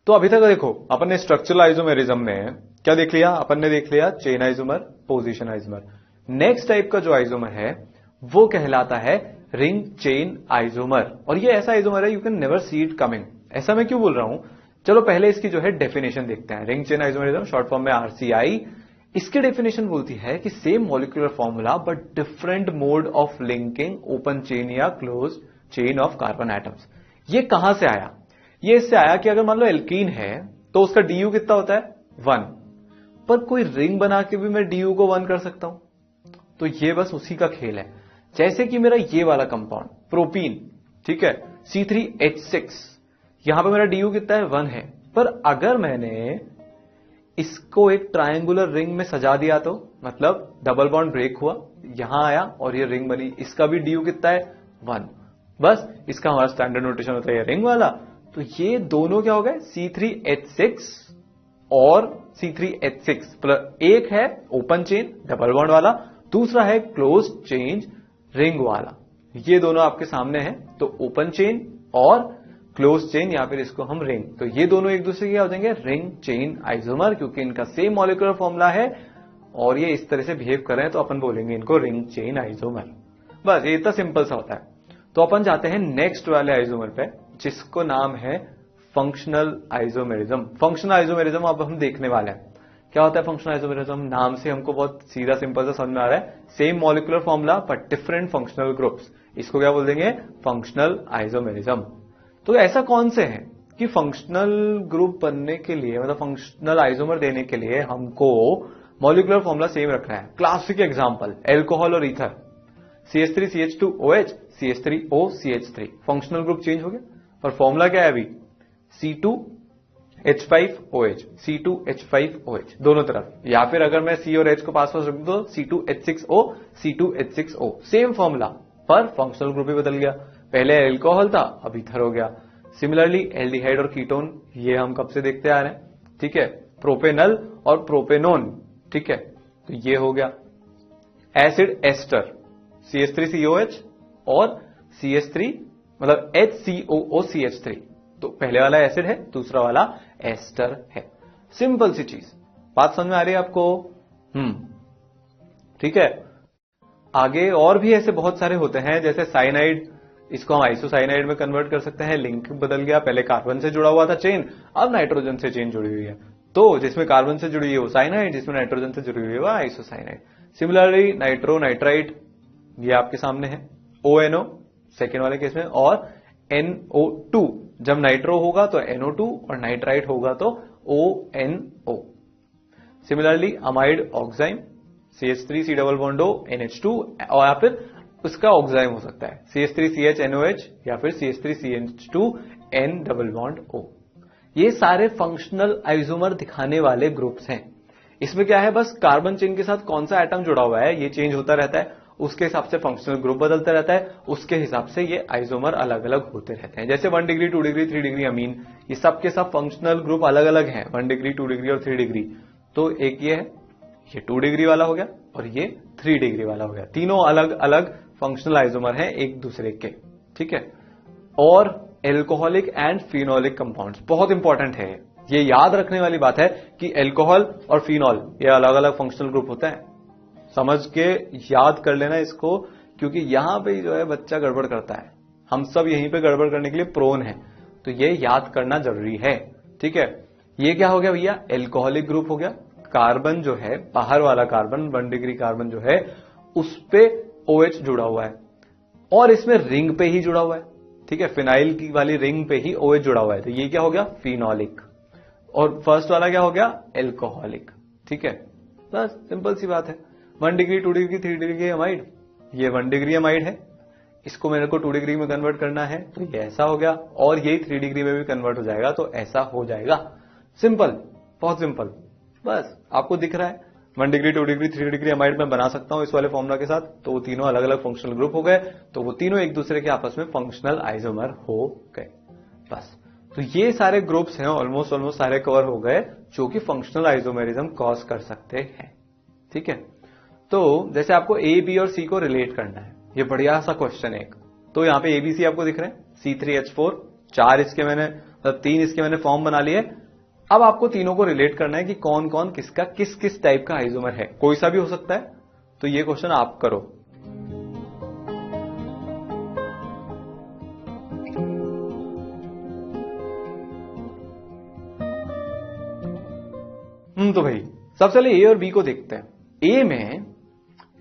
तो अभी तक देखो अपन ने स्ट्रक्चरल आइसोमेरिज्म में क्या देख लिया, अपन ने देख लिया chain isomer, position isomer. Next type का जो आइसोमर है वो कहलाता है रिंग चेन आइसोमर, और ये ऐसा आइसोमर है you can never see it coming. ऐसा मैं क्यों बोल रहा हूं, चलो पहले इसकी जो है डेफिनेशन देखते हैं। Ring chain isomerism short form में आरसीआई, इसकी डेफिनेशन बोलती है कि same molecular formula but different mode of linking open chain या close chain of carbon atoms. ये कहां से आया, ये इससे आया कि अगर मान लो एल्कीन है तो उसका डीयू कितना होता है 1, पर कोई रिंग बना के भी मैं डीयू को 1 कर सकता हूं। तो ये बस उसी का खेल है। जैसे कि मेरा ये वाला कंपाउंड प्रोपीन, ठीक है, C3H6, यहां पे मेरा डीयू कितना है 1 है, पर अगर मैंने इसको एक ट्रायंगुलर रिंग में सजा दिया तो मतलब डबल बॉन्ड ब्रेक हुआ, यहां आया और ये रिंग बनी, इसका भी डीयू कितना है 1, बस इसका हमारा स्टैंडर्ड नोटेशन होता है रिंग वाला। तो ये दोनों क्या हो गए C3H6 और C3H6 प्लस एक है ओपन चेन डबल बॉन्ड वाला, दूसरा है क्लोज चेन रिंग वाला। ये दोनों आपके सामने हैं, तो ओपन चेन और क्लोज चेन या फिर इसको हम रिंग, तो ये दोनों एक दूसरे के क्या हो जाएंगे रिंग चेन आइसोमर, क्योंकि इनका सेम मॉलिक्यूलर फॉर्मूला है और ये इस तरह से बिहेव कर रहे हैं, तो अपन बोलेंगे इनको रिंग चेन आइसोमर। बस ये इतना सिंपल सा होता है। तो अपन जाते हैं नेक्स्ट वाले आइसोमर पे, जिसको नाम है फंक्शनल आइसोमेरिज्म। फंक्शनल आइसोमेरिज्म अब हम देखने वाले हैं। क्या होता है फंक्शनल आइसोमेरिज्म, नाम से हमको बहुत सीधा सिंपल सा समझ में आ रहा है, same molecular formula but different functional groups, इसको क्या बोल देंगे फंक्शनल आइसोमेरिज्म। तो ऐसा कौन से हैं कि फंक्शनल ग्रुप बनने के लिए मतलब फंक्शनल आइसोमर देने के लिए हमको मॉलिक्यूलर फॉर्मूला सेम रखना है। क्लासिक एग्जांपल एल्कोहल और ether, CH3CH2OH CH3OCH3, functional group change हो गया और फॉर्मूला क्या है अभी C2H5OH C2H5OH दोनों तरफ, या फिर अगर मैं C और H को पास पास रख दूं तो C2H6O C2H6O, सेम फॉर्मूला पर फंक्शनल ग्रुप ही बदल गया। पहले एल्कोहल था अब ईथर हो गया। सिमिलरली एल्डिहाइड और कीटोन, ये हम कब से देखते आ रहे हैं, ठीक है, प्रोपेनल और प्रोपेनोन, ठीक है, तो ये हो गया। एसिड एस्टर CH3COH और CH3 मतलब HCOOCH3, तो पहले वाला एसिड है दूसरा वाला एस्टर है। सिंपल सी चीज, बात समझ में आ रही है आपको? ठीक है। आगे और भी ऐसे बहुत सारे होते हैं, जैसे साइनाइड, इसको हम आइसोसाइनाइड में कन्वर्ट कर सकते हैं। लिंक बदल गया, पहले कार्बन से जुड़ा हुआ था चेन, अब नाइट्रोजन से चेन जुड़ी हुई है, तो जिसमें कार्बन से जुड़ी है वो साइनाइड, जिसमें नाइट्रोजन से जुड़ी हुई है वो आइसोसाइनाइड। सिमिलरली नाइट्रो नाइट्राइट, ये आपके सामने है, ONO सेकेंड वाले केस में, और NO2, जब नाइट्रो होगा तो NO2 और नाइट्राइट होगा तो ONO। Similarly amide oxime CH3C double bond O NH2, और या फिर उसका ऑक्साइम हो सकता है CH3CHNOH या फिर CH3CH2N डबल बॉन्ड O। ये सारे फंक्शनल आइसोमर दिखाने वाले ग्रुप्स हैं। इसमें क्या है, बस कार्बन चेन के साथ कौन सा एटम जुड़ा हुआ है ये चेंज होता रहता है, उसके हिसाब से फंक्शनल ग्रुप बदलता रहता है, उसके हिसाब से ये आइसोमर अलग अलग होते रहते हैं। जैसे 1 डिग्री 2 डिग्री 3 डिग्री अमीन, ये सब के सब फंक्शनल ग्रुप अलग अलग हैं, 1 डिग्री 2 डिग्री और 3 डिग्री। तो एक ये है, ये 2 डिग्री वाला हो गया और ये 3 डिग्री वाला हो गया, तीनों अलग अलग फंक्शनल आइसोमर हैं एक दूसरे के, ठीक है। और एल्कोहलिक एंड फिनोलिक कंपाउंड्स बहुत इंपॉर्टेंट है, ये याद रखने वाली बात है कि एल्कोहल और फिनॉल ये अलग अलग फंक्शनल ग्रुप होते हैं। समझ के याद कर लेना इसको, क्योंकि यहां पे जो है बच्चा गड़बड़ करता है, हम सब यहीं पे गड़बड़ करने के लिए प्रोन है, तो ये याद करना जरूरी है, ठीक है। ये क्या हो गया भैया, एल्कोहलिक ग्रुप हो गया, कार्बन जो है बाहर वाला कार्बन 1 डिग्री कार्बन जो है उस पे OH जुड़ा हुआ है और इसमें रिंग पे ही जुड़ा हुआ है, ठीक है, फिनाइल की वाली रिंग पे ही OH जुड़ा हुआ है, तो ये क्या हो गया फिनोलिक। और फर्स्ट वाला क्या हो गया एल्कोहलिक, ठीक है। बस सिंपल सी बात है। 1 डिग्री 2 डिग्री 3 डिग्री अमाइड, ये 1 डिग्री अमाइड है, इसको मेरे को 2 डिग्री में कन्वर्ट करना है तो ये ऐसा हो गया, और यही 3 डिग्री में भी कन्वर्ट हो जाएगा तो ऐसा हो जाएगा। सिंपल, बहुत सिंपल, बस आपको दिख रहा है 1 डिग्री 2 डिग्री 3 डिग्री अमाइड में बना सकता हूं इस वाले फॉर्मूला के साथ, तो वो तीनों अलग अलग फंक्शनल ग्रुप हो गए, तो वो तीनों एक दूसरे के आपस में फंक्शनल आइसोमर हो गए। बस, तो ये सारे ग्रुप्स हैं, ऑलमोस्ट सारे कवर हो गए जो कि फंक्शनल आइसोमेरिज्म कॉज कर सकते हैं, ठीक है। तो जैसे आपको A, B और C को रिलेट करना है, ये बढ़िया सा क्वेश्चन है एक, तो यहाँ पे ABC आपको दिख रहे हैं, C3H4, 4 इसके मैंने तो 3 इसके मैंने फॉर्म बना लिए। अब आपको तीनों को रिलेट करना है कि कौन कौन किसका किस किस टाइप का आइसोमर है, कोई सा भी हो सकता है। तो ये क्वेश्चन आप करो। तो भाई सबसे पहले ए और बी को देखते हैं। ए में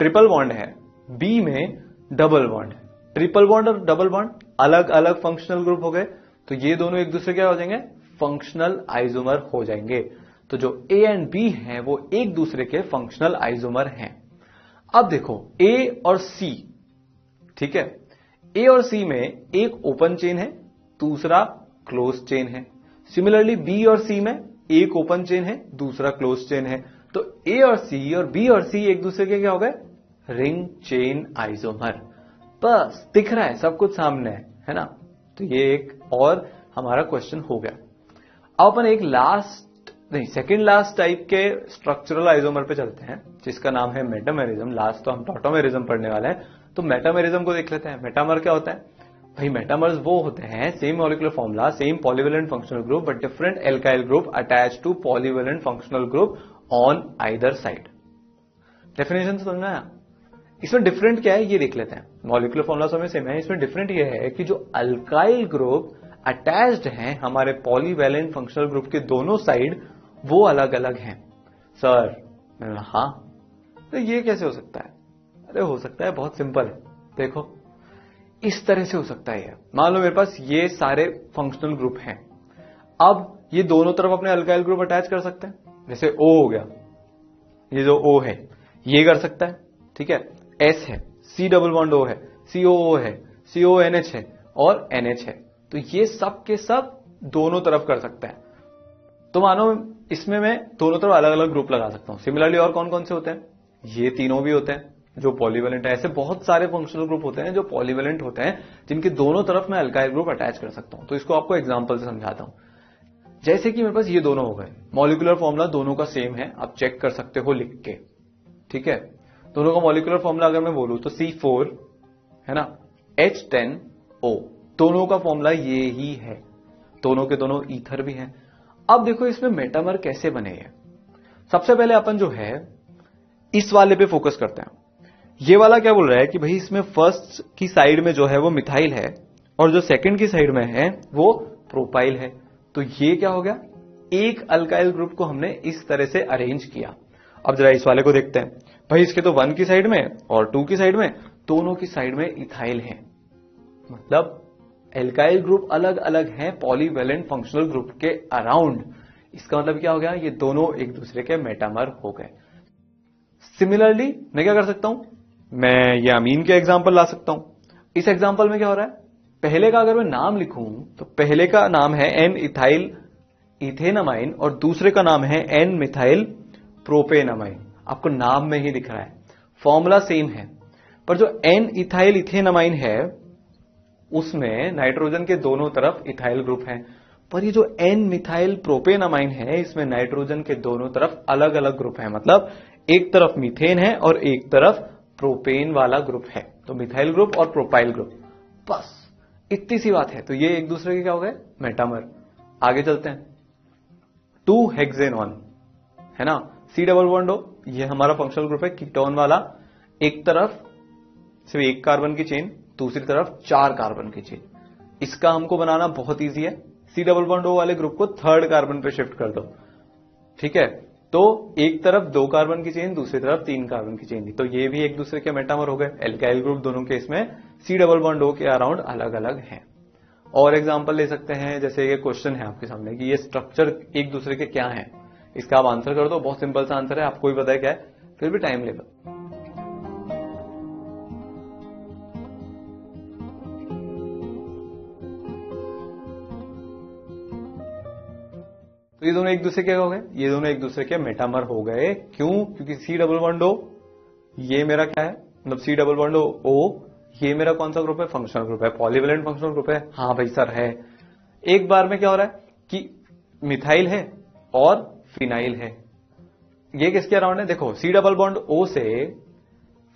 ट्रिपल बॉन्ड है, बी में डबल बॉन्ड है। ट्रिपल बॉन्ड और डबल बॉन्ड अलग अलग फंक्शनल ग्रुप हो गए, तो ये दोनों एक दूसरे क्या हो जाएंगे, फंक्शनल आइसोमर हो जाएंगे। तो जो ए एंड बी हैं वो एक दूसरे के फंक्शनल आइसोमर हैं। अब देखो ए और सी, ठीक है, ए और सी में एक ओपन चेन है, दूसरा क्लोज चेन है। सिमिलरली बी और सी में एक ओपन चेन है, दूसरा क्लोज चेन है। तो ए और सी और बी और सी एक दूसरे के क्या हो गए, रिंग चेन आइसोमर। बस दिख रहा है, सब कुछ सामने है ना। तो ये एक और हमारा क्वेश्चन हो गया। अब अपन एक सेकंड लास्ट टाइप के स्ट्रक्चरल आइसोमर पे चलते हैं, जिसका नाम है मेटामेरिज्म। लास्ट तो हम टॉटोमेरिज्म पढ़ने वाले हैं, तो मेटामेरिज्म को देख लेते हैं। मेटामर क्या होता है भाई? मेटामर्स वो होते हैं same molecular formula, same polyvalent functional group but different alkyl group attach to polyvalent functional group on either side. Definition समझना है। इसमें डिफरेंट क्या है ये देख लेते हैं। मॉलिक्यूलर फॉर्मूला समय सेम है, इसमें डिफरेंट ये है कि जो अल्काइल ग्रुप अटैच्ड हैं हमारे पॉलीवेलेंट फंक्शनल ग्रुप के दोनों साइड, वो अलग अलग हैं। सर हाँ, तो ये कैसे हो सकता है? अरे हो सकता है, बहुत सिंपल है। देखो इस तरह से हो सकता है। मान लो मेरे पास ये सारे फंक्शनल ग्रुप हैं, अब ये दोनों तरफ अपने अल्काइल ग्रुप अटैच कर सकते हैं। जैसे O हो गया, ये जो O है ये कर सकता है, ठीक है। S है, C डबल बॉन्ड O है, COO है, CONH है और NH है। तो ये सब के सब दोनों तरफ कर सकता है। तो मानो इसमें मैं दोनों तरफ अलग अलग ग्रुप लगा सकता हूं। सिमिलरली और कौन कौन से होते हैं? ये तीनों भी होते हैं जो पॉलीवेलेंट है। ऐसे बहुत सारे फंक्शनल ग्रुप होते हैं जो पॉलीवेलेंट होते हैं, जिनके दोनों तरफ मैं अल्काइल ग्रुप अटैच कर सकता हूं। तो इसको आपको एग्जांपल से समझाता हूं। जैसे कि मेरे पास ये दोनों हो गए, मॉलिक्यूलर फॉर्मूला दोनों का सेम है, आप चेक कर सकते हो लिख के, ठीक है। दोनों का मॉलिक्यूलर फॉर्मूला अगर मैं बोलूं तो C4 है ना, H10O, दोनों का फॉर्मूला ये ही है। दोनों के दोनों ईथर भी हैं। अब देखो इसमें मेटामर कैसे बने हैं। सबसे पहले अपन जो है इस वाले पे फोकस करते हैं। ये वाला क्या बोल रहा है कि भाई इसमें फर्स्ट की साइड में जो है वो मिथाइल है और जो सेकंड की साइड में है वो प्रोपाइल है। तो ये क्या हो गया, एक अल्काइल ग्रुप को हमने इस तरह से अरेंज किया। अब जरा इस वाले को देखते हैं। भाई इसके तो 1 की साइड में और 2 की साइड में, दोनों की साइड में इथाइल है। मतलब एल्काइल ग्रुप अलग अलग हैं पॉलीवेलेंट फंक्शनल ग्रुप के अराउंड। इसका मतलब क्या हो गया, ये दोनों एक दूसरे के मेटामर हो गए। सिमिलरली मैं क्या कर सकता हूं, मैं ये अमीन के एग्जांपल ला सकता हूं। इस एग्जांपल में क्या हो रहा है, पहले का अगर मैं नाम लिखूं तो पहले का नाम है एन इथाइल इथेनामाइन और दूसरे का नाम है एन मिथाइल प्रोपेनामाइन। आपको नाम में ही दिख रहा है, फॉर्मूला सेम है, पर जो एन इथाइल इथेनामाइन है उसमें नाइट्रोजन के दोनों तरफ इथाइल ग्रुप है। पर ये जो एन मिथाइल प्रोपेनामाइन है इसमें नाइट्रोजन के दोनों तरफ अलग अलग ग्रुप है। मतलब एक तरफ मीथेन है और एक तरफ प्रोपेन वाला ग्रुप है। तो मिथाइल ग्रुप और प्रोपाइल ग्रुप, बस इतनी सी बात है। तो ये एक दूसरे के क्या हो गए, मेटामर। आगे चलते हैं। 2 हेक्सेनॉन है ना, C डबल बॉन्ड O, ये हमारा फंक्शनल ग्रुप है कीटोन वाला। एक तरफ सिर्फ 1 कार्बन की चेन, दूसरी तरफ 4 कार्बन की चेन। इसका हमको बनाना बहुत इजी है। C डबल बॉन्ड O वाले ग्रुप को 3rd कार्बन पे शिफ्ट कर दो, ठीक है। तो एक तरफ 2 कार्बन की चेन, दूसरी तरफ 3 कार्बन की चेन थी। तो ये भी एक दूसरे के मेटामर हो गए। एल्काइल ग्रुप दोनों के इसमें C डबल बॉन्ड O के अराउंड अलग अलग हैं। और एग्जांपल ले सकते हैं, जैसे ये क्वेश्चन है आपके सामने कि ये स्ट्रक्चर एक दूसरे के क्या हैं, इसका आप आंसर कर दो। बहुत सिंपल सा आंसर है, आपको भी पता है क्या है, फिर भी टाइम लेगा। तो ये दोनों एक दूसरे के हो गए, ये दोनों एक दूसरे के मेटामर हो गए। क्यों? क्योंकि C डबल बॉन्ड O ये मेरा क्या है, मतलब C डबल बॉन्ड O ये मेरा कौन सा ग्रुप है, फंक्शनल ग्रुप है, पॉलीवेलेंट फंक्शनल ग्रुप है। हाँ भाई सर है। एक बार में क्या हो रहा है कि मिथाइल है और फिनाइल है। ये किसके अराउंड है, देखो C डबल बॉन्ड O से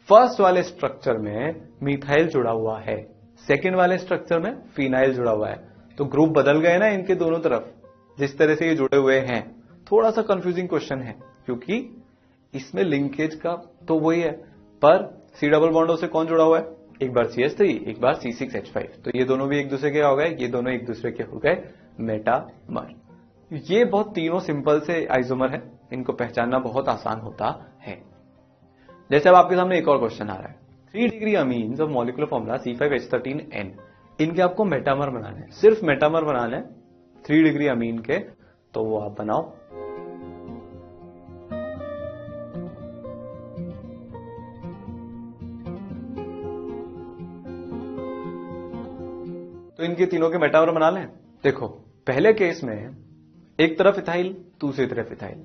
फर्स्ट वाले स्ट्रक्चर में मिथाइल जुड़ा हुआ है, सेकेंड वाले स्ट्रक्चर में फिनाइल जुड़ा हुआ है। तो ग्रुप बदल गए ना इनके दोनों तरफ, जिस तरह से ये जुड़े हुए हैं। थोड़ा सा कंफ्यूजिंग क्वेश्चन है क्योंकि इसमें लिंकेज का तो वही है, पर सी डबल बॉन्डों से कौन जुड़ा हुआ है, एक बार CH3 एक बार C6H5, तो ये दोनों भी एक दूसरे के हो गए, ये दोनों एक दूसरे के हो गए मेटामर। ये बहुत तीनों सिंपल से आइसोमर है, इनको पहचानना बहुत आसान होता है। जैसे अब आपके सामने एक और क्वेश्चन आ रहा है, 3 degree amines of molecular formula C5H13N, इनके आपको मेटामर बनाने हैं, सिर्फ मेटामर बनाने हैं 3 डिग्री अमीन के, तो वो आप बनाओ। तो इनके तीनों के मेटामर बना लें। देखो पहले केस में एक तरफ इथाइल दूसरी तरफ इथाइल,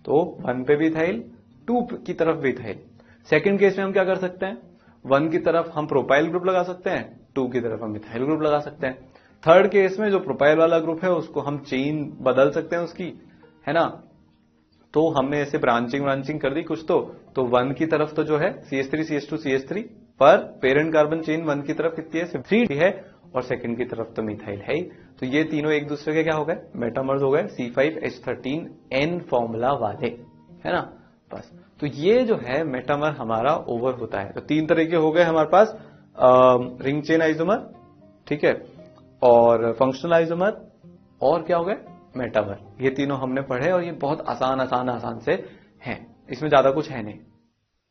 तो 1 पे भी इथाइल 2 की तरफ भी इथाइल। सेकंड केस में हम क्या कर सकते हैं, 1 की तरफ हम प्रोपाइल ग्रुप लगा सकते हैं, 2 की तरफ हम इथाइल ग्रुप लगा सकते हैं। थर्ड केस में जो प्रोपाइल वाला ग्रुप है उसको हम चेन बदल सकते हैं उसकी, है ना। तो हमने ऐसे ब्रांचिंग कर दी कुछ, तो 1 की तरफ तो जो है CH3 CH2 CH3, पर पेरेंट कार्बन चेन 1 की तरफ कितनी है, सिर्फ 3 है, और सेकंड की तरफ तो मिथाइल है ही। तो ये तीनों एक दूसरे के क्या हो गए, मेटामर्स हो गए, C5H13N फॉर्मूला वाले, है ना। बस तो ये जो है मेटामर हमारा ओवर होता है। तो 3 तरह के हो गए हमारे पास, रिंग चेन आइसोमर, ठीक है, और फंक्शनल आइसोमर, और क्या हो गए मेटामर। ये तीनों हमने पढ़े और ये बहुत आसान से हैं, इसमें ज्यादा कुछ है नहीं।